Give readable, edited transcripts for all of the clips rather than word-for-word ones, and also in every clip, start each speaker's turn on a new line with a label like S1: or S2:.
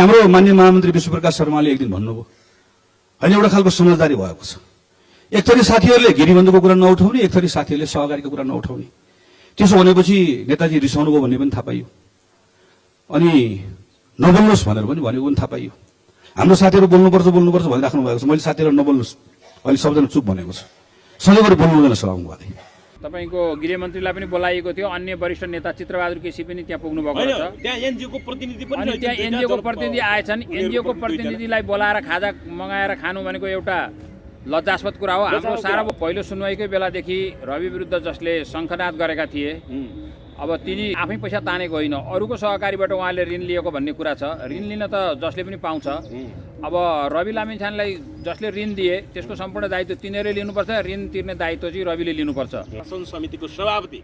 S1: हाम्रो माननीय महामन्त्री विश्वप्रकाश शर्माले एक दिन भन्नुभयो होइन एउटा खालको समझदारी भएको छ। एक थरी साथीहरूले गिरीबन्धुको कुरा नउठाउने, एक थरी साथीहरूले सहकारीको कुरा नउठाउने। त्यसो भनेपछि नेताजी रिसाउनु भयो भन्ने पनि थाहा पाइयो अनि नबोल्नुहोस् भनेर पनि भनेको पनि थाहा पाइयो। हाम्रो साथीहरू बोल्नुपर्छ भनिराख्नु भएको छ। मैले साथीहरू नबोल्नुहोस् अहिले सबजना चुप भनेको छ। सधैँभरि बोल्नु हुँदैन सभामुखले।
S2: तपाईको गृहमन्त्रीलाई पनि बोलाइएको थियो, अन्य वरिष्ठ नेता चित्रबहादुर केसी पनि त्यहाँ पुग्नु भएको छ।
S3: त्यहाँ एनजिओको प्रतिनिधि पनि
S2: अनि त्यहाँ एनजिओको प्रतिनिधि आएछन्। एनजिओको प्रतिनिधिलाई बोलाएर खाजा मगाएर खानु भनेको एउटा लज्जास्पद कुरा हो। हाम्रो सारा पहिलो सुनवाईकै बेलादेखि रवि विरुद्ध जसले शङ्खनाद गरेका थिए, अब तिनी आफै पैसा तानेको होइन, अरूको सहकारीबाट उहाँले ऋण लिएको भन्ने कुरा छ। ऋण लिन त जसले पनि पाउँछ। अब रवि लामिछानेलाई जसले ऋण दिए त्यसको सम्पूर्ण दायित्व तिनीहरूले लिनुपर्छ, ऋण तिर्ने दायित्व चाहिँ रविले लिनुपर्छ।
S3: शासन समितिको सभापति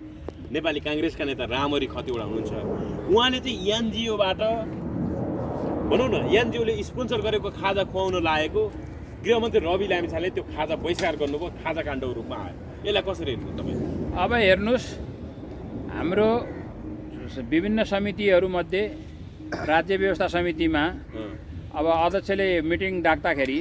S3: नेपाली काङ्ग्रेसका नेता रामहरि खतिवडा हुनुहुन्छ। उहाँले चाहिँ एनजिओबाट भनौँ न, एनजिओले स्पोन्सर गरेको खाजा खुवाउन लागेको गृहमन्त्री रवि लामिछानेले त्यो खाजा बहिष्कार गर्नुभयो, खाजा काण्डको रूपमा आयो। यसलाई कसरी हेर्नु तपाईँ?
S2: अब हेर्नुहोस्, हाम्रो विभिन्न समितिहरूमध्ये राज्य व्यवस्था समितिमा अब अध्यक्षले मिटिङ डाक्दाखेरि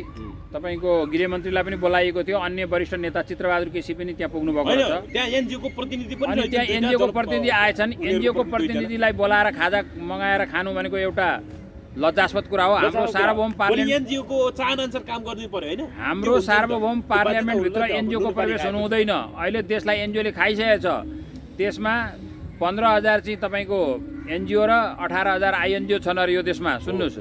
S2: तपाईँको गृहमन्त्रीलाई पनि बोलाइएको थियो, अन्य वरिष्ठ नेता चित्रबहादुर केसी पनि त्यहाँ पुग्नु भएको छ।
S3: त्यहाँ एनजिओको प्रतिनिधि पनि
S2: अनि त्यहाँ एनजिओको प्रतिनिधि आएछन्। एनजिओको प्रतिनिधिलाई बोलाएर खाजा मगाएर खानु भनेको एउटा लज्जास्पद कुरा हो। हाम्रो सार्वभौम पार्लियामेन्ट
S3: एनजिओको चाहनाअनुसार काम गर्नु पर्यो होइन?
S2: हाम्रो सार्वभौम पार्लियामेन्टभित्र एनजिओको प्रवेश हुनु हुँदैन। अहिले देशलाई एनजिओले खाइसकेको छ। देशमा 15,000 चाहिँ तपाईँको एनजिओ र 18,000 आइएनजिओ छन् अरे यो देशमा। सुन्नुहोस्,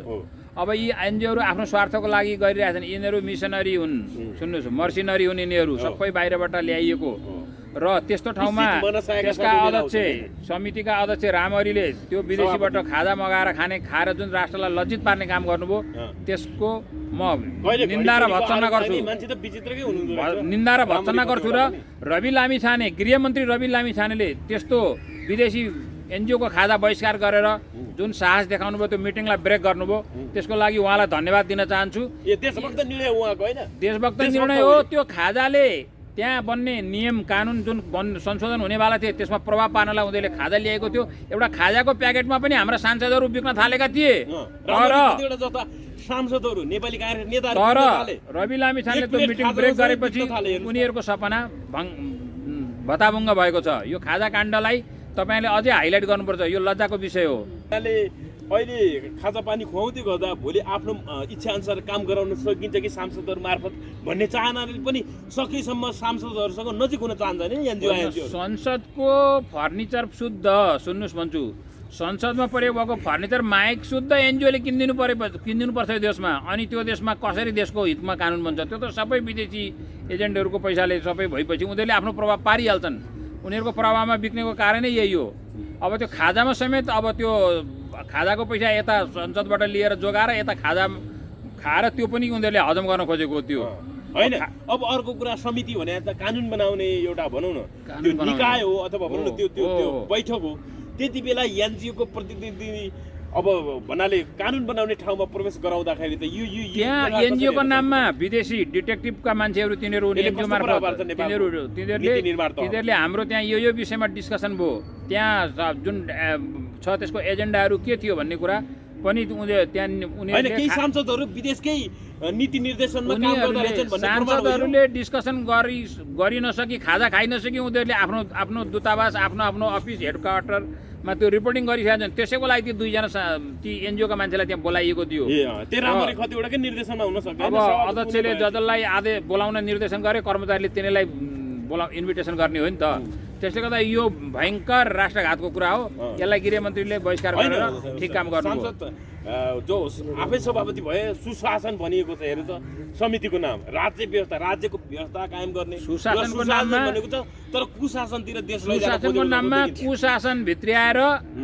S2: अब यी एनजिओहरू आफ्नो स्वार्थको लागि गरिरहेछन्। यिनीहरू मिसनरी हुन्, सुन्नुहोस्, मर्सिनरी हुन्। यिनीहरू सबै बाहिरबाट ल्याइएको र त्यस्तो ठाउँमा त्यसका अध्यक्ष समितिका अध्यक्ष रामहरिले त्यो विदेशीबाट खाजा मगाएर खाएर जुन राष्ट्रलाई लज्जित पार्ने काम गर्नुभयो, त्यसको म निन्दा र भत्सना गर्छु। निन्दा र भत्सना गर्छु। र रवि लामिछाने, गृहमन्त्री रवि लामिछानेले त्यस्तो विदेशी एनजिओको खाजा बहिष्कार गरेर जुन साहस देखाउनु भयो, त्यो मिटिङलाई ब्रेक गर्नुभयो, त्यसको लागि उहाँलाई धन्यवाद दिन चाहन्छु।
S3: देशभक्त निर्णय उहाँको होइन?
S2: देशभक्त निर्णय हो। त्यो खाजाले त्यहाँ बन्ने नियम कानुन जुन संशोधन हुनेवाला थिए त्यसमा प्रभाव पार्नलाई उनीहरूले खाजा ल्याएको थियो। एउटा खाजाको प्याकेटमा पनि हाम्रा सांसदहरू बिक्न थालेका थिए।
S3: सांसदहरू नेपाली काङ्ग्रेस नेताहरू
S2: तर रवि लामिछानेले त्यो मिटिङ ब्रेक गरेपछि उनीहरूको सपना भताभुङ्ग भएको छ। यो खाजा काण्डलाई तपाईँले अझै हाइलाइट गर्नुपर्छ। यो लज्जाको विषय हो।
S3: अहिले खाजा पानी खुवाउँदै गर्दा भोलि आफ्नो इच्छाअनुसार काम गराउन सकिन्छ कि सांसदहरू मार्फत भन्ने चाहनाले पनि सकेसम्म सांसदहरूसँग नजिक हुन चाहन्छ नि एनजिओ।
S2: संसदको फर्निचर शुद्ध, सुन्नुहोस् भन्छु, संसदमा प्रयोग भएको फर्निचर माइक शुद्ध एनजिओले किनिदिनुपर्छ यो देशमा। अनि त्यो देशमा कसरी देशको हितमा कानुन बन्छ? त्यो त सबै विदेशी एजेन्टहरूको पैसाले सबै भएपछि उनीहरूले आफ्नो प्रभाव पारिहाल्छन्। उनीहरूको प्रभावमा बिक्नेको कारणै यही हो। अब त्यो खाजामा समेत अब त्यो खाजाको पैसा यता संसदबाट लिएर जोगाएर यता खाजा खाएर त्यो पनि उनीहरूले हजम गर्न खोजेको त्यो
S3: होइन। अब अर्को कुरा, समिति भने त कानुन बनाउने एउटा भनौँ न त्यो निकाय हो अथवा भनौँ न त्यो बैठक हो। त्यति बेला एनजिओको प्रतिनिधि अब भन्नाले कानुन बनाउने ठाउँमा प्रवेश गराउँदाखेरि त यो
S2: त्यहाँ एनजिओको नाममा विदेशी डिटेक्टिभका मान्छेहरू तिनीहरू एनजिओ मार्फत तिनीहरूले हाम्रो त्यहाँ यो विषयमा डिस्कसन भयो। त्यहाँ जुन छ त्यसको एजेन्डाहरू के थियो भन्ने कुरा पनि उनीहरूले
S3: केही सांसदहरू विदेशकै नीति निर्देशनमा काम गर्दा रहेछन् भन्ने
S2: सांसदहरूले डिस्कसन गरि नसकी, खाजा खाइ नसकी उनीहरूले आफ्नो दूतावास, आफ्नो अफिस हेडक्वार्टरमा त्यो रिपोर्टिङ गरिसकेका छन्। त्यसैको लागि ती दुईजना ती एनजिओका मान्छेलाई त्यहाँ बोलाइएको थियो। अब अध्यक्षले जसलाई आधे बोलाउन निर्देशन गरे, कर्मचारीले तिनीलाई इन्भिटेसन गर्ने हो नि त। त्यसले गर्दा यो भयङ्कर राष्ट्रघातको कुरा हो। यसलाई गृहमन्त्रीले बहिष्कार गरेर ठिक काम गर्नु।
S3: जो आफै सभापति भए सुशासन भनिएको छ। हेर्नु त समितिको नाम राज्य व्यवस्था, राज्यको व्यवस्था कायम गर्ने
S2: सुशासनको नाममा
S3: भनेको छ। तर कुशासनतिर देशलाई
S2: सुशासनको नाममा कुशासन भित्र्याएर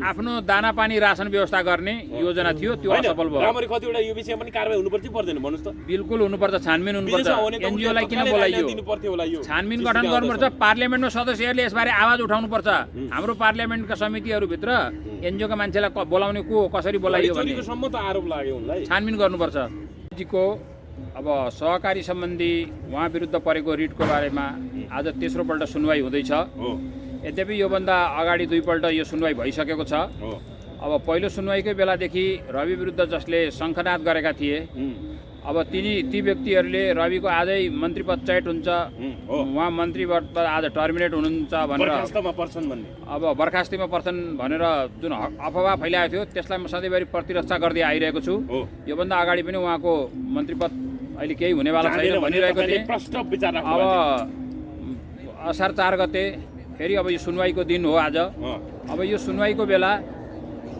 S2: आफ्नो दाना पानी रासन व्यवस्था गर्ने योजना थियो, त्यो असफल भयो।
S3: राम्ररी कतिवटा यो विषयमा पनि कारबाही हुनुपर्छ पर्दैन भन्नुहोस् त?
S2: बिल्कुल हुनुपर्छ, छानबिन हुनुपर्छ। एनजिओलाई किन बोलाइयो? छानबिन गठन गर्नुपर्छ। पार्लियामेन्टमा सदस्यहरूले यसबारे आवाज उठाउनुपर्छ। हाम्रो पार्लियामेन्टका समितिहरूभित्र एनजिओका मान्छेलाई बोलाउने को कसरी बोलाइयो भने छानबिन गर्नुपर्छ। अब सहकारी सम्बन्धी उहाँ विरुद्ध परेको रिटको बारेमा आज तेस्रो पल्ट सुनवाई हुँदैछ। यद्यपि योभन्दा अगाडि 2 पल्ट यो सुनवाई भइसकेको छ। अब पहिलो सुनवाईकै बेलादेखि रवि विरुद्ध जसले शङ्खनाद गरेका थिए अब ती व्यक्तिहरूले रविको आजै मन्त्री पद चयट हुन्छ उहाँ मन्त्री पद आज टर्मिनेट हुनुहुन्छ भनेर
S3: बर्खास्तमा पर्छन् भन्ने
S2: अब बर्खास्तीमा पर्छन् भनेर जुन अफवाह फैलाएको थियो त्यसलाई म सधैँभरि प्रतिरक्षा गर्दै आइरहेको छु। योभन्दा अगाडि पनि उहाँको मन्त्री पद अहिले केही हुनेवाला छैन भनिरहेको थिएँ। अब असार 4 गते फेरि अब यो सुनवाईको दिन हो आज। अब यो सुनवाईको बेला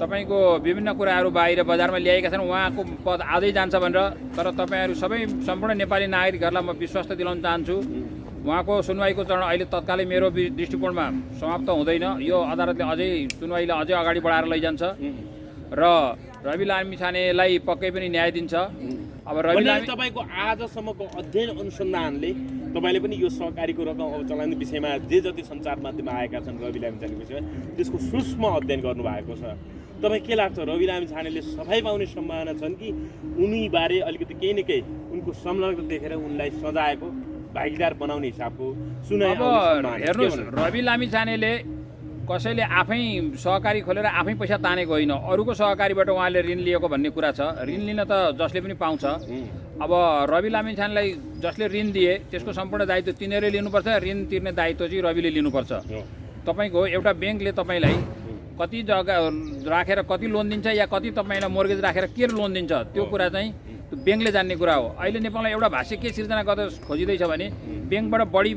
S2: तपाईँको विभिन्न कुराहरू बाहिर बजारमा ल्याएका छन् उहाँको पद आजै जान्छ भनेर। तर तपाईँहरू सबै सम्पूर्ण नेपाली नागरिकहरूलाई म विश्वास दिलाउन चाहन्छु उहाँको सुनवाईको चरण अहिले तत्कालै मेरो दृष्टिकोणमा समाप्त हुँदैन। यो अदालतले अझै सुनवाईलाई अझै अगाडि बढाएर लैजान्छ र रवि लामिछानेलाई पक्कै पनि न्याय दिन्छ। अब रवि
S3: तपाईँको आजसम्मको अध्ययन अनुसन्धानले तपाईँले पनि यो सहकारीको रकम अब चलाउने विषयमा जे जति सञ्चार माध्यममा आएका छन् रवि लामिछानेको विषयमा त्यसको सूक्ष्म अध्ययन गर्नुभएको छ। तपाईँ के लाग्छ रवि लामिछानेले सफाइ पाउने सम्भावना छन् कि उनीबारे अलिकति केही न केही उनको संलग्न देखेर उनलाई सजाएको भागीदार बनाउने हिसाबको सुनाइ?
S2: अब हेर्नुहोस् रवि लामिछानेले कसैले आफै सहकारी खोलेर आफै पैसा तानेको होइन, अरूको सहकारीबाट उहाँले ऋण लिएको भन्ने कुरा छ। ऋण लिन त जसले पनि पाउँछ। अब रवि लामिछानेलाई जसले ऋण दिए त्यसको सम्पूर्ण दायित्व तिनीहरूले लिनुपर्छ। ऋण तिर्ने दायित्व चाहिँ रविले लिनुपर्छ। तपाईँको एउटा ब्याङ्कले तपाईँलाई कति जग्गा राखेर कति लोन दिन्छ या कति तपाईँलाई मोर्गेज राखेर के लोन दिन्छ त्यो कुरा चाहिँ ब्याङ्कले जान्ने कुरा हो। अहिले नेपालमा एउटा भाष्य के सिर्जना गर्न खोजिँदैछ भने ब्याङ्कबाट बढी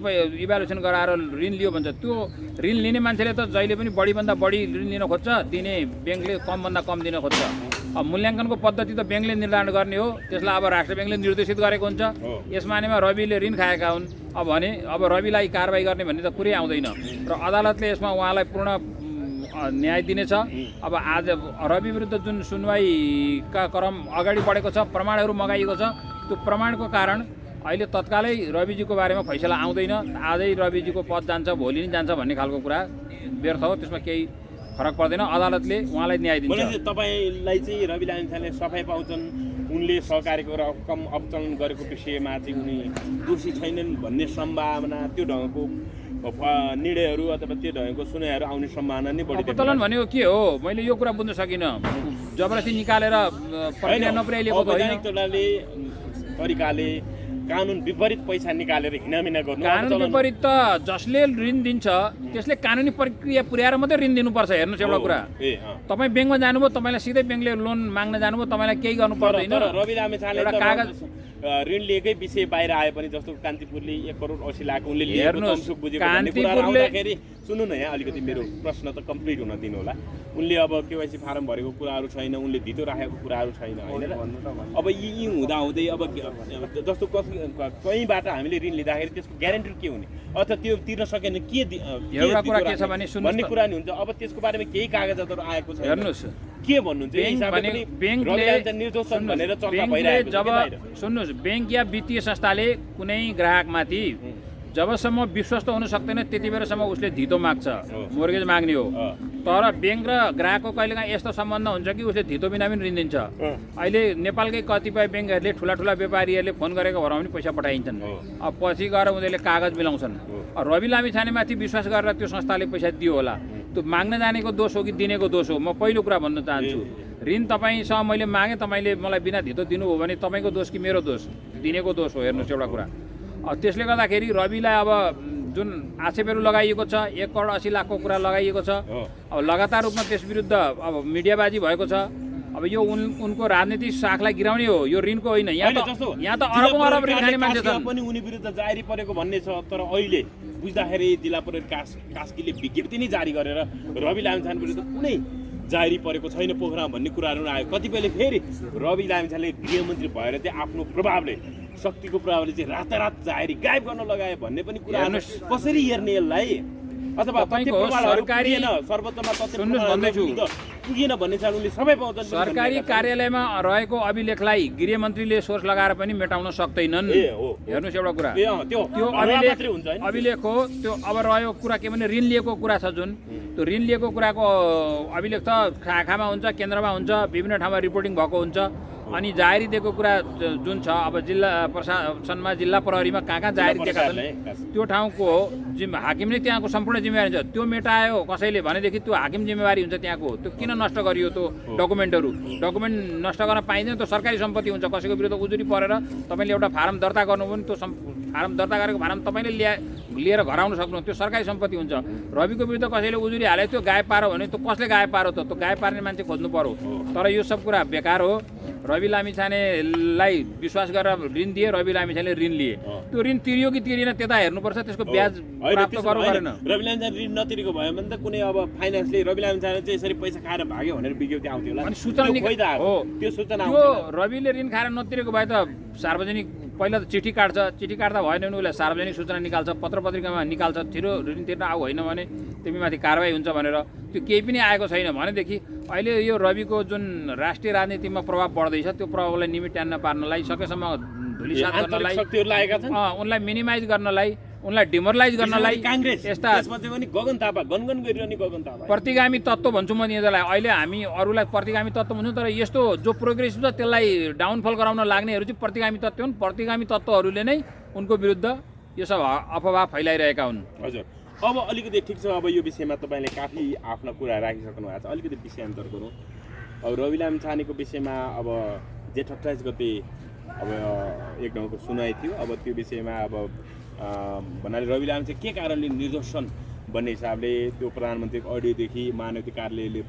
S2: इभ्यालुएसन गराएर ऋण लियो भन्छ। त्यो ऋण लिने मान्छेले त जहिले पनि बढीभन्दा बढी ऋण लिन खोज्छ, दिने ब्याङ्कले कमभन्दा कम दिन खोज्छ। अब मूल्याङ्कनको पद्धति त ब्याङ्कले निर्धारण गर्ने हो, त्यसलाई अब राष्ट्र ब्याङ्कले निर्देशित गरेको हुन्छ। यस मानेमा रविले ऋण खाएका हुन् अब रविलाई कारबाही गर्ने भन्ने त कुरै आउँदैन र अदालतले यसमा उहाँलाई पूर्ण न्याय दिनेछ। अब आज रवि विरुद्ध जुन सुनवाईका क्रम अगाडि बढेको छ, प्रमाणहरू मगाइएको छ, त्यो प्रमाणको कारण अहिले तत्कालै रविजीको बारेमा फैसला आउँदैन। आजै रविजीको पद जान्छ, भोलि नै जान्छ भन्ने खालको कुरा व्यर्थ हो, त्यसमा केही फरक पर्दैन। अदालतले उहाँलाई न्याय दिन्छ।
S3: तपाईँलाई चाहिँ रवि लामिछानेले सफाइ पाउँछन्, उनले सहकारीको रकम अपचलन गरेको विषयमा चाहिँ उनी दोषी छैनन् भन्ने सम्भावना, त्यो ढङ्गको निर्णयहरू अथवा त्यो ढङ्गको सुनाइहरू आउने सम्भावना नै बढी?
S2: अपचलन भनेको के हो मैले यो कुरा बुझ्न सकिनँ। जबरजस्ती निकालेर प्रक्रिया नपुर्याइएको
S3: तरिकाले कानुन विपरीत पैसा निकालेर हिनामिना गर्नु?
S2: कानुन विपरीत त जसले ऋण दिन्छ त्यसले कानुनी प्रक्रिया पुर्याएर मात्रै ऋण दिनुपर्छ। हेर्नुहोस् एउटा कुरा, तपाईँ ब्याङ्कमा जानुभयो, तपाईँलाई सिधै ब्याङ्कले लोन माग्न जानुभयो, तपाईँलाई केही गर्नु पर्दैन।
S3: रवि लामिछानेले
S2: एउटा कागज
S3: ऋण लिएकै विषय बाहिर आए पनि जस्तो कान्तिपुरले 1 करोड 80 लाख उनले सुन्नु न, यहाँ अलिकति मेरो प्रश्न त कम्प्लिट हुन दिनु होला। उनले अब केवाइसी फारम भरेको कुराहरू छैन, उनले धितो राखेको कुराहरू छैन होइन। अब यी हुँदाहुँदै अब जस्तो कहीँबाट हामीले ऋण लिँदाखेरि त्यसको ग्यारेन्टी के हुने अथवा त्यो तिर्न सकेन के
S2: एउटा कुरा के छ भने
S3: भन्ने कुरा नि हुन्छ। अब त्यसको बारेमा केही कागजातहरू आएको छ?
S2: हेर्नुहोस्
S3: के भन्नुहुन्छ
S2: जब सुन्नुहोस् ब्याङ्क या वित्तीय संस्थाले कुनै ग्राहकमाथि जबसम्म विश्वस्त हुन सक्दैन त्यति बेलासम्म उसले धितो माग्छ, मोर्गेज माग्ने हो। तर ब्याङ्क र ग्राहकको कहिलेकाहीँ यस्तो सम्बन्ध हुन्छ कि उसले धितो बिना पनि ऋण दिन्छ। अहिले नेपालकै कतिपय ब्याङ्कहरूले ठुला व्यापारीहरूले फोन गरेको भरमा पनि पैसा पठाइन्छन्। अब पछि गएर उनीहरूले कागज मिलाउँछन्। रवि लामिछानेमाथि विश्वास गरेर त्यो संस्थाले पैसा दियो होला, त्यो माग्न जानेको दोष हो कि दिनेको दोष हो? म पहिलो कुरा भन्न चाहन्छु, ऋण तपाईँसँग मैले मागेँ, तपाईँले मलाई बिना धितो दिनुभयो भने तपाईँको दोष कि मेरो दोष? दिनेको दोष हो। हेर्नुहोस् एउटा कुरा, त्यसले गर्दाखेरि रविलाई अब जुन आक्षेपहरू लगाइएको छ 1 करोड 80 लाखको कुरा लगाइएको छ। अब लगातार रूपमा त्यस विरुद्ध अब मिडियाबाजी भएको छ। अब यो उनको राजनीतिक शाखलाई गिराउने हो, यो ऋणको होइन। यहाँ त अरबौं अरब ऋण खाने मान्छे छन्
S3: पनि उनी विरुद्ध जारी परेको भन्ने छ। तर अहिले बुझ्दाखेरि जिल्ला परिषद कास्कीले विज्ञप्ति नै जारी गरेर रवि लामिछाने विरुद्ध कुनै जारी परेको छैन पोखरा भन्ने कुराहरू आयो। कतिपयले फेरि रवि लामिछानेले गृहमन्त्री भएर चाहिँ आफ्नो प्रभावले, शक्तिको प्रभावले चाहिँ रातारात जारी गायब गर्न लगाए भन्ने पनि कुरा। कसरी हेर्ने यसलाई? अथवा पुगेन भन्ने छ उनले सबै पाउँछन्।
S2: सरकारी कार्यालयमा रहेको अभिलेखलाई गृहमन्त्रीले सोर्स लगाएर पनि मेटाउन सक्दैनन्। हेर्नुहोस् एउटा कुरा, त्यो अभिलेख हो। त्यो अब रह्यो कुरा के भने ऋण लिएको कुरा छ जुन, त्यो ऋण लिएको कुराको अभिलेख त शाखामा हुन्छ, केन्द्रमा हुन्छ, विभिन्न ठाउँमा रिपोर्टिङ भएको हुन्छ। अनि जाहेरी दिएको कुरा जुन छ अब जिल्ला प्रशासनमा जिल्ला प्रहरीमा कहाँ जाहेरी दिएका छन् त्यो ठाउँको हाकिमले त्यहाँको सम्पूर्ण जिम्मेवारी हुन्छ। त्यो मेटायो कसैले भनेदेखि त्यो हाकिम जिम्मेवारी हुन्छ त्यहाँको। त्यो किन नष्ट गरियो त्यो डकुमेन्टहरू? डकुमेन्ट नष्ट गर्न पाइँदैन, त्यो सरकारी सम्पत्ति हुन्छ। कसैको विरुद्ध उजुरी परेर तपाईँले एउटा फारम दर्ता गर्नु पनि त्यो फारम दर्ता गरेको फारम तपाईँले लिएर घर आउन सक्नु, त्यो सरकारी सम्पत्ति हुन्छ। रविको विरुद्ध कसैले उजुरी हाले त्यो गायब पारो भने त्यो कसले गायब पारो त? त्यो गायब पार्ने मान्छे खोज्नु पर्यो। तर यो सब कुरा बेकार हो। रवि लामिछानेलाई विश्वास गरेर ऋण दिए, रवि लामिछानेले ऋण लिए। त्यो ऋण तिरियो कि तिरिएन त्यता हेर्नुपर्छ, त्यसको ब्याज प्राप्त गर्नु परेन।
S3: रवि लामिछाने ऋण नतिरेको भयो भने त कुनै अब फाइनान्सले रवि लामिछाने चाहिँ यसरी पैसा खाएर भाग्यो भनेर विज्ञप्ति आउँथ्यो होला।
S2: अनि सूचना
S3: हो त्यो सूचना
S2: त्यो रविले ऋण खाएर नतिरेको भए त सार्वजनिक पहिला त चिठी काट्छ, चिठी काट्दा भएन भने उसलाई सार्वजनिक सूचना निकाल्छ, पत्र पत्रिकामा निकाल्छ, छिटो ऋण तिर्न आऊ, होइन भने तिमीमाथि कारवाही हुन्छ भनेर। त्यो केही पनि आएको छैन भनेदेखि अहिले यो रविको जुन राष्ट्रिय राजनीतिमा प्रभाव बढ्दैछ त्यो प्रभावलाई निमिट टान्न पार्नलाई, सकेसम्म धुलिसात गर्नलाई, उनलाई मिनिमाइज गर्नलाई, उनलाई डिमोरलाइज गर्नलाई यस्ता प्रतिगामी तत्त्व भन्छु म यिनीहरूलाई। अहिले हामी अरूलाई प्रतिगामी तत्त्व भन्छौँ, तर यस्तो जो प्रोग्रेसिभ छ त्यसलाई डाउनफल गराउन लाग्नेहरू चाहिँ प्रतिगामी तत्त्व हुन्। प्रतिगामी तत्त्वहरूले नै उनको विरुद्ध यो सब अफवाह फैलाइरहेका हुन्।
S3: हजुर, अब अलिकति ठिक छ। अब यो विषयमा तपाईँले काफी आफ्ना कुरा राखिसक्नु भएको छ। अलिकति विषयान्तर गरौँ। अब रवि लामिछानेको विषयमा अब जेठ 28 गते अब एक ढङ्गको सुनाइ थियो। अब त्यो विषयमा अब भन्नाले रवि लामिछाने के कारणले निर्दोषन भन्ने हिसाबले त्यो प्रधानमन्त्रीको अडियोदेखि महानगरीय कार्यालयले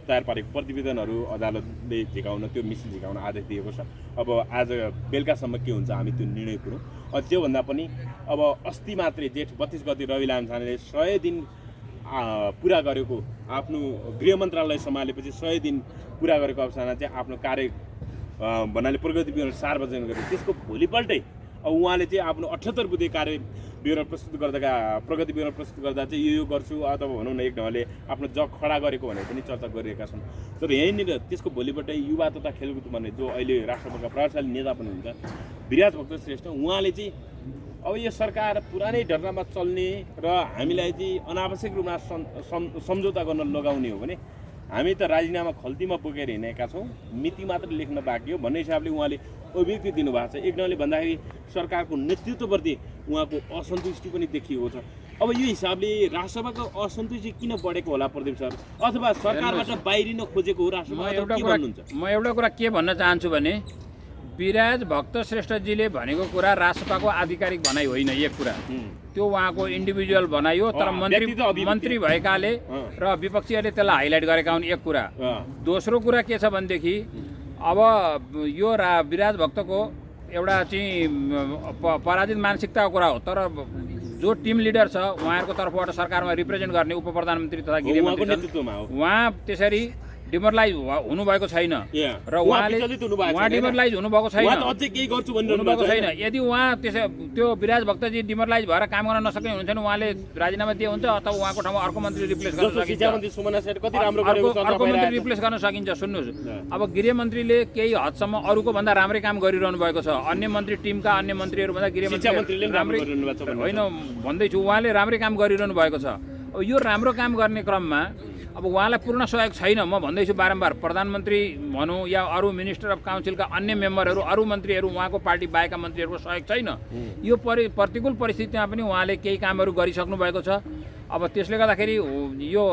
S3: तयार पारेको प्रतिवेदनहरू अदालतले झिकाउन, त्यो मिसिन झिकाउन आदेश दिएको छ। अब आज बेलुकासम्म के हुन्छ हामी त्यो निर्णय गरौँ। त्योभन्दा पनि अब अस्ति मात्रै जेठ 32 गते रवि लामिछानेले 100 दिन पुरा गरेको, आफ्नो गृह मन्त्रालय सम्हालेपछि 100 दिन पुरा गरेको अवस्थामा चाहिँ आफ्नो कार्य भन्नाले प्रगति विवरण सार्वजनिक गरेको। त्यसको भोलिपल्टै अब उहाँले चाहिँ आफ्नो 78 बुँदे कार्य विवरण प्रस्तुत गर्दा, प्रगति विवरण प्रस्तुत गर्दा चाहिँ यो गर्छु अथवा भनौँ न एक ढङ्गले आफ्नो जग खडा गरेको भनेर पनि चर्चा गरिरहेका छन्। तर यहीँनिर त्यसको भोलिपल्टै युवा तथा खेलकुद भन्ने जो अहिले राष्ट्रपतिका प्रभावशाली नेता पनि हुन्छ विराज भक्त श्रेष्ठ, उहाँले चाहिँ अब यो सरकार पुरानै ढर्नामा चल्ने र हामीलाई चाहिँ अनावश्यक रूपमा सम्झौता गर्न लगाउने हो भने हामी त राजीनामा खल्तीमा बोकेर हिँडेका छौँ, मिति मात्र लेख्न बाँकी हो भन्ने हिसाबले उहाँले अभिव्यक्ति दिनुभएको छ। एक ढङ्गले भन्दाखेरि सरकारको नेतृत्वप्रति उहाँको असन्तुष्टि पनि देखिएको छ। अब यो हिसाबले राष्ट्रसभाको असन्तुष्टि किन बढेको होला प्रदीप सर? अथवा सरकारबाट बाहिरिन खोजेको हो राष्ट्रसभा?
S2: म एउटा कुरा के भन्न चाहन्छु भने विराज भक्त श्रेष्ठजीले भनेको कुरा राष्ट्रसभाको आधिकारिक भनाइ होइन। एक कुरा त्यो उहाँको इन्डिभिजुअल भनाइ हो, तर मन्त्री भएकाले र विपक्षीहरूले त्यसलाई हाइलाइट गरेका हुन्। एक कुरा। दोस्रो कुरा के छ भनेदेखि अब यो विराज भक्तको एउटा चाहिँ पराजित मानसिकताको कुरा हो, तर जो टिम लिडर छ उहाँहरूको तर्फबाट सरकारमा रिप्रेजेन्ट गर्ने उप प्रधानमन्त्री तथा गृहमन्त्री उहाँ त्यसरी डिमोरलाइज हुनुभएको छैन र उहाँ डिमोरलाइज हुनुभएको छैन। यदि उहाँ त्यो विराज भक्तजी डिमोरलाइज भएर काम गर्न नसक्ने हुनुहुन्छ भने उहाँले राजीनामा दिए हुन्छ अथवा उहाँको ठाउँमा अर्को मन्त्री रिप्लेस गर्न सकिन्छ। अर्को मन्त्री रिप्लेस गर्न सकिन्छ। सुन्नुहोस्, अब गृहमन्त्रीले केही हदसम्म अरूको भन्दा राम्रै काम गरिरहनु भएको छ। अन्य मन्त्री टिमका अन्य मन्त्रीहरू भन्दा गृहमन्त्रीले राम्रै होइन भन्दैछु, उहाँले राम्रै काम गरिरहनु भएको छ। अब यो राम्रो काम गर्ने क्रममा अब उहाँलाई पूर्ण सहयोग छैन। म भन्दैछु बारम्बार, प्रधानमन्त्री भनौँ या अरू मिनिस्टर अफ काउन्सिलका अन्य मेम्बरहरू, अरू मन्त्रीहरू, उहाँको पार्टी बाहेकका मन्त्रीहरूको सहयोग छैन। यो प्रतिकूल परिस्थितिमा पनि उहाँले केही कामहरू गरिसक्नु भएको छ। अब त्यसले गर्दाखेरि यो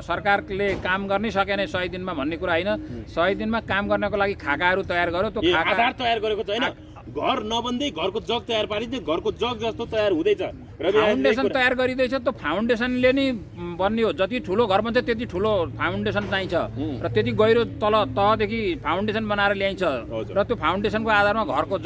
S2: सरकारले काम गर्नै सकेन 100 दिनमा भन्ने कुरा होइन। 100 दिनमा काम गर्नको लागि खाकाहरू तयार गर्यो। त्यो
S3: आधार तयार गरेको छैन, घर नबन्दै घरको जग तयार पारिन्छ, घरको जग जस्तो तयार हुँदैछ।
S2: फाउन्डेसन तयार गरिँदैछ, त्यो फाउन्डेसनले नै बन्ने हो। जति ठुलो घर बन्छ त्यति ठुलो फाउन्डेसन चाहिन्छ र त्यति गहिरो तहदेखि फाउन्डेसन बनाएर ल्याइन्छ र त्यो फाउन्डेसनको आधारमा घरको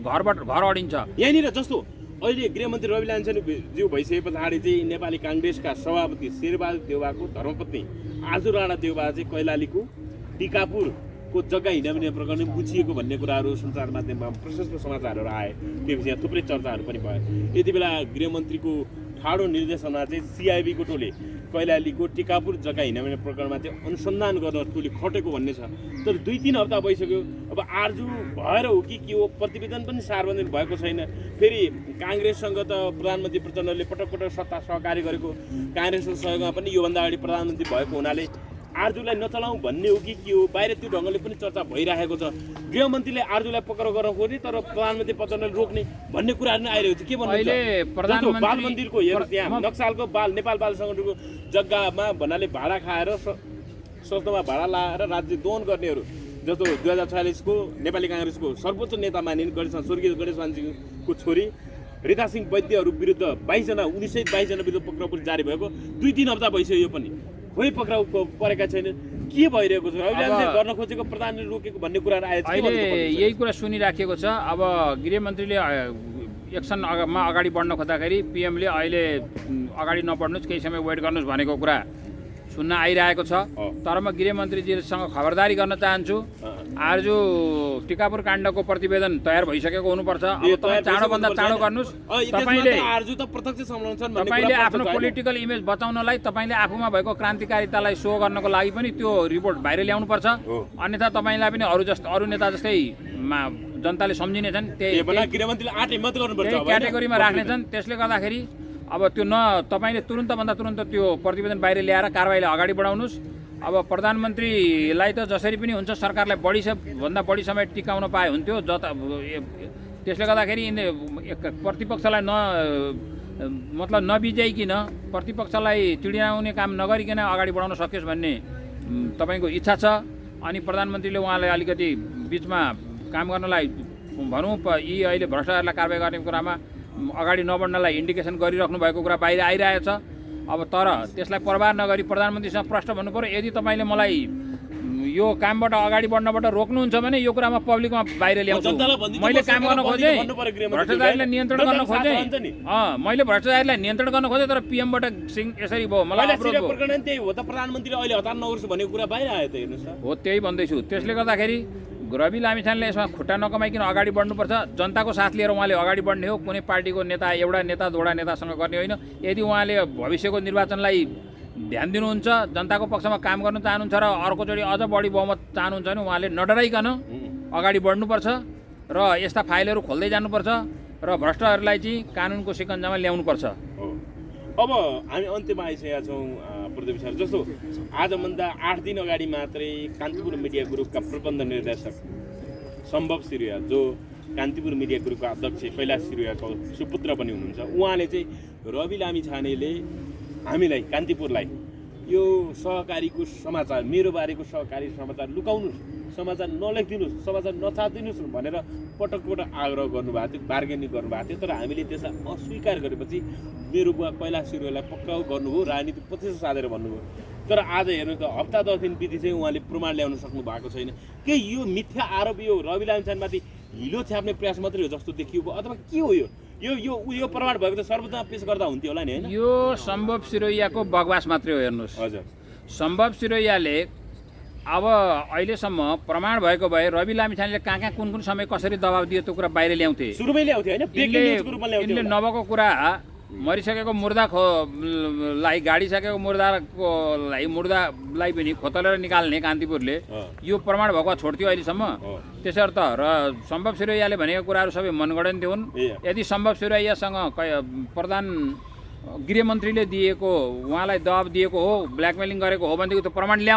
S2: घरबाट घर अडिन्छ।
S3: यहीँनिर जस्तो अहिले गृहमन्त्री रवि लामिछाने ज्यू भइसके पछाडि चाहिँ नेपाली काङ्ग्रेसका सभापति शेरबहादुर देउवाको धर्मपत्नी आजु राणा देउवा चाहिँ कैलालीको टिकापुरको जग्गा हिँड्ने प्रकरण बुझिएको भन्ने कुराहरू सञ्चार माध्यममा प्रशस्त समाचारहरू आए। त्यो विषयमा थुप्रै चर्चाहरू पनि भयो। यति बेला गृहमन्त्रीको ठाडो निर्देशनमा चाहिँ सिआइबीको टोले कैलालीको टिकापुर जग्गा हिँड्ने प्रकरणमा चाहिँ अनुसन्धान गर्न टोली खटेको भन्ने छ। तर 2-3 हप्ता भइसक्यो। अब आर्जु भएर हो कि के हो, प्रतिवेदन पनि सार्वजनिक भएको छैन। फेरि काङ्ग्रेससँग त प्रधानमन्त्री प्रचण्डले पटक पटक सत्ता सहकारी गरेको, काङ्ग्रेसको सहयोगमा पनि योभन्दा अगाडि प्रधानमन्त्री भएको हुनाले आरजुलाई नचलाउँ भन्ने हो कि के हो बाहिर त्यो ढङ्गले पनि चर्चा भइरहेको छ गृहमन्त्रीले आरजुलाई पक्राउ गर्न खोज्ने तर प्रधानमन्त्री पचनले रोक्ने भन्ने कुराहरू नै आइरहेको छ के भन्नुहुन्छ
S2: अहिले प्रधानमन्त्री
S3: बाल मन्दिरको हेर्नु त्यहाँ नक्सालको नेपाल बाल सङ्गठनको जग्गामा भन्नाले भाडा खाएर सस्तोमा भाडा लाएर राज्य दोहन गर्नेहरू जस्तो 2046 को नेपाली काङ्ग्रेसको सर्वोच्च नेता मानिने स्वर्गीय गणेश मानसिंहको छोरी रीता सिंह वैद्यहरू विरुद्ध 22 जना विरुद्ध पक्राउ पनि जारी भएको 2-3 हप्ता भइसक्यो यो पनि खोइ पक्राउ परेका छैन के भइरहेको छ अहिले गर्न खोजेको प्रधानले रोकेको भन्ने कुराहरू आएको छ
S2: अहिले यही कुरा सुनिराखेको छ अब गृहमन्त्रीले एक्सनमा अगाडि बढ्न खोज्दाखेरि पीएमले अहिले अगाडि नबढ्नुहोस् केही समय वेट गर्नुहोस् भनेको कुरा सुन्न आइरहेको छ तर म गृहमन्त्रीजीसँग खबरदारी गर्न चाहन्छु आज टिकापुर काण्डको प्रतिवेदन तयार भइसकेको हुनुपर्छ अब तपाईँ चाँडोभन्दा चाँडो गर्नुहोस् तपाईँले आफ्नो पोलिटिकल इमेज बचाउनलाई तपाईँले आफूमा भएको क्रान्तिकारितालाई सो गर्नको लागि पनि त्यो रिपोर्ट बाहिर ल्याउनुपर्छ अन्यथा तपाईँलाई पनि अरू नेता जस्तै जनताले सम्झिनेछन् त्यही क्याटेगोरीमा राख्नेछन् त्यसले गर्दाखेरि अब त्यो तपाईँले तुरुन्त त्यो प्रतिवेदन बाहिर ल्याएर कारबाहीलाई अगाडि बढाउनुहोस् अब प्रधानमन्त्रीलाई त जसरी पनि हुन्छ सरकारलाई भन्दा बढी समय टिकाउन पाए हुन्थ्यो त्यसले गर्दाखेरि प्रतिपक्षलाई मतलब नबिजाइकन प्रतिपक्षलाई चिडियाउने काम नगरिकन अगाडि बढाउन सकियोस् भन्ने तपाईँको इच्छा छ अनि प्रधानमन्त्रीले उहाँलाई अलिकति बिचमा काम गर्नलाई भनौँ यी अहिले भ्रष्टाचारलाई कारबाही गर्ने कुरामा अगाडि नबढ्नलाई इन्डिकेसन गरिराख्नु भएको कुरा बाहिर आइरहेको छ अब तर त्यसलाई प्रभाव नगरी प्रधानमन्त्रीसँग प्रश्न भन्नु पर्यो यदि तपाईँले मलाई यो कामबाट अगाडि बढ्नबाट रोक्नुहुन्छ भने यो कुरामा पब्लिकमा बाहिर ल्याउँछु मैले काम गर्न खोजेँ भ्रष्टाचारीलाई नियन्त्रण गर्न खोजेँ मैले भ्रष्टाचारीलाई नियन्त्रण गर्न खोजेँ तर पीएमबाट यसरी भयो मलाई
S3: प्रधानमन्त्री अहिले हतार नगर्छु भन्ने कुरा बाहिर आयो त हेर्नुहोस् त
S2: हो त्यही भन्दैछु त्यसले गर्दाखेरि रवि लामिछानेले यसमा खुट्टा नकमाइकन अगाडि बढ्नुपर्छ जनताको साथ लिएर उहाँले अगाडि बढ्ने हो कुनै पार्टीको नेता एउटा नेता दोडा नेतासँग गर्ने होइन यदि उहाँले भविष्यको निर्वाचनलाई ध्यान दिनुहुन्छ जनताको पक्षमा काम गर्न चाहनुहुन्छ र अर्कोचोटि अझ बढी बहुमत चाहनुहुन्छ भने उहाँले नडराइकन अगाडि बढ्नुपर्छ र यस्ता फाइलहरू खोल्दै जानुपर्छ र भ्रष्टहरूलाई चाहिँ कानुनको सिकन्जामा ल्याउनुपर्छ
S3: अब हामी अन्त्यमा आइसकेका छौँ प्रदीप सर जस्तो आजभन्दा 8 दिन अगाडि मात्रै कान्तिपुर मिडिया ग्रुपका प्रबन्ध निर्देशक सम्भव सिरुया जो कान्तिपुर मिडिया ग्रुपका अध्यक्ष कैलाश सिरुयाको सुपुत्र पनि हुनुहुन्छ उहाँले चाहिँ रवि लामिछानेले हामीलाई कान्तिपुरलाई यो सहकारीको समाचार मेरो बारेको सहकारी समाचार लुकाउनुहोस् समाचार नलेखिदिनुहोस् समाचार नछापिदिनुहोस् भनेर पटक आग्रह गर्नुभएको थियो बार्गेनिङ गर्नुभएको थियो तर हामीले त्यसलाई अस्वीकार गरेपछि मेरो बुवा कैलाश सिरुयालाई पक्राउ गर्नुभयो राजनीति पछिसो साधेर भन्नुभयो तर आज हेर्नु त हप्ता 10 दिन बिति चाहिँ उहाँले प्रमाण ल्याउन सक्नु भएको छैन के यो मिथ्या आरोप यो रवि लामिछानेमाथि हिलो छ्याप्ने प्रयास मात्रै हो जस्तो देखियो अथवा के हो यो प्रमाण भएको त सर्वोच्चमा पेश गर्दा हुन्थ्यो होला नि हैन
S2: यो सम्भव सिरोयाको बगवास मात्रै हो हेर्नुहोस्
S3: हजुर
S2: सम्भव सिरोयाले अब अहिलेसम्म प्रमाण भएको भए रवि लामिछानेले कहाँ कुन समय कसरी दबाब दियो त्यो कुरा बाहिर ल्याउँथे
S3: सुरुमै ल्याउँथे हैन ब्रेकिङ न्यूजको रूपमा ल्याउँथे
S2: इनले नभएको कुरा मरिसकेको मुर्दालाई गाडिसकेको मुर्दालाई पनि खोतलेर निकाल्ने कान्तिपुरले यो प्रमाण भएको छोड्थ्यो अहिलेसम्म त्यसर्थ र सम्भव सिरोयाले भनेको कुराहरू सबै मनगढन्त हुन् यदि सम्भव सिरोयासँग प्रधान गृहमन्त्रीले दिएको उहाँलाई दबाब दिएको हो ब्ल्याकमेलिङ गरेको हो भनेदेखि त्यो प्रमाण ल्याउ